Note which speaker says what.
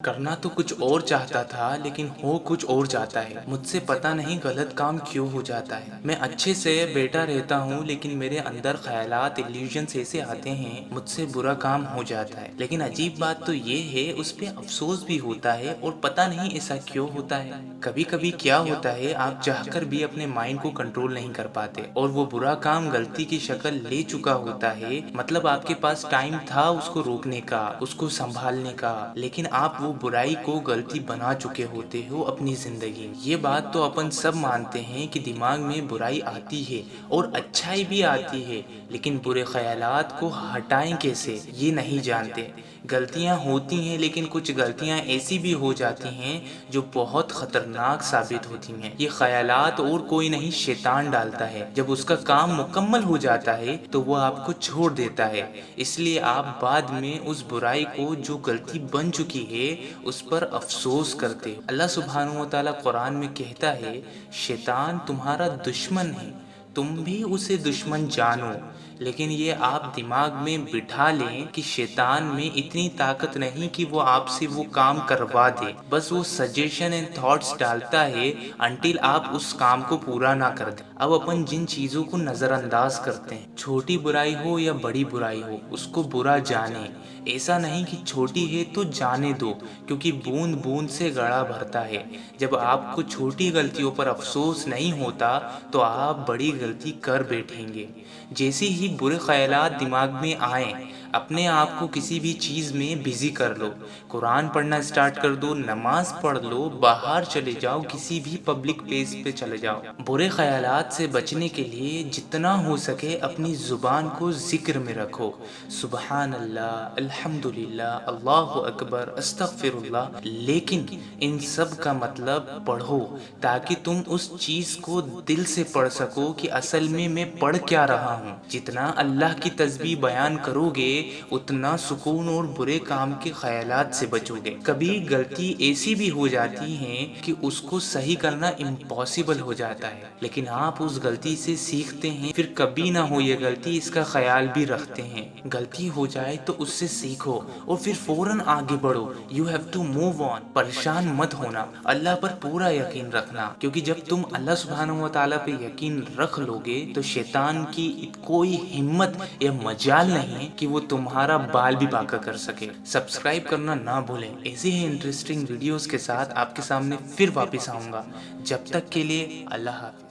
Speaker 1: کرنا تو کچھ اور چاہتا تھا لیکن ہو کچھ اور جاتا ہے، مجھ سے پتہ نہیں غلط کام کیوں ہو جاتا ہے۔ میں اچھے سے بیٹھا رہتا ہوں لیکن میرے اندر خیالات ایلیوژنس ایسے آتے ہیں، مجھ سے برا کام ہو جاتا ہے۔ لیکن عجیب بات تو یہ ہے اس پہ افسوس بھی ہوتا ہے اور پتہ نہیں ایسا کیوں ہوتا ہے۔ کبھی کبھی کیا ہوتا ہے آپ چاہ کر بھی اپنے مائنڈ کو کنٹرول نہیں کر پاتے اور وہ برا کام غلطی کی شکل لے چکا ہوتا ہے، مطلب آپ کے پاس ٹائم تھا اس کو روکنے کا، اس کو سنبھالنے کا، لیکن آپ وہ برائی کو غلطی بنا چکے ہوتے ہو اپنی زندگی میں۔ یہ بات تو اپن سب مانتے ہیں کہ دماغ میں برائی آتی ہے اور اچھائی بھی آتی ہے، لیکن برے خیالات کو ہٹائیں کیسے یہ نہیں جانتے۔ غلطیاں ہوتی ہیں لیکن کچھ غلطیاں ایسی بھی ہو جاتی ہیں جو بہت خطرناک ثابت ہوتی ہیں۔ یہ خیالات اور کوئی نہیں شیطان ڈالتا ہے، جب اس کا کام مکمل ہو جاتا ہے تو وہ آپ کو چھوڑ دیتا ہے، اس لیے آپ بعد میں اس برائی کو جو غلطی بن چکی ہے اس پر افسوس کرتے ہو۔ اللہ سبحانہ و تعالیٰ قرآن میں کہتا ہے شیطان تمہارا دشمن ہے، تم بھی اسے دشمن جانو، لیکن یہ آپ دماغ میں بٹھا لیں کہ شیطان میں اتنی طاقت نہیں کہ وہ آپ سے وہ کام کروا دے، بس وہ سجیشن اینڈ تھاٹس ڈالتا ہے انٹل آپ اس کام کو پورا نہ کر دیں۔ اب اپن جن چیزوں کو نظر انداز کرتے ہیں، چھوٹی برائی ہو یا بڑی برائی ہو، اس کو برا جانیں۔ ایسا نہیں کہ چھوٹی ہے تو جانے دو، کیونکہ بوند بوند سے گڑھا بھرتا ہے۔ جب آپ کو چھوٹی غلطیوں پر افسوس نہیں ہوتا تو آپ بڑی غلطی کر بیٹھیں گے۔ جیسے ہی برے خیالات دماغ میں آئیں، اپنے آپ کو کسی بھی چیز میں بزی کر لو، قرآن پڑھنا سٹارٹ کر دو، نماز پڑھ لو، باہر چلے جاؤ، کسی بھی پبلک پلیس پہ چلے جاؤ۔ برے خیالات سے بچنے کے لیے جتنا ہو سکے اپنی زبان کو ذکر میں رکھو، سبحان اللہ، الحمدللہ، اللہ اکبر، استغفر اللہ، لیکن ان سب کا مطلب پڑھو تاکہ تم اس چیز کو دل سے پڑھ سکو کہ اصل میں پڑھ کیا رہا ہوں۔ جتنا اللہ کی تسبیح بیان کرو گے اتنا سکون اور برے کام کے خیالات سے بچو گے۔ کبھی غلطی ایسی بھی ہو جاتی ہیں کہ اس کو صحیح کرنا امپاسبل ہو جاتا ہے، لیکن آپ اس غلطی سے سیکھتے ہیں، پھر کبھی نہ ہو یہ غلطی اس کا خیال بھی رکھتے ہیں۔ غلطی ہو جائے تو اس سے سیکھو اور پھر فوراً آگے بڑھو۔ You have to move on. پریشان مت ہونا، اللہ پر پورا یقین رکھنا، کیونکہ جب تم اللہ سبحانہ و تعالیٰ پہ یقین رکھ لو گے تو شیطان کی کوئی ہمت یا مجال نہیں کہ وہ تمہارا بال بھی باقا کر سکے۔ سبسکرائب کرنا نہ بھولیں، ایسے ہی انٹرسٹنگ ویڈیوز کے ساتھ آپ کے سامنے پھر واپس آؤں گا۔ جب تک کے لیے اللہ حافظ۔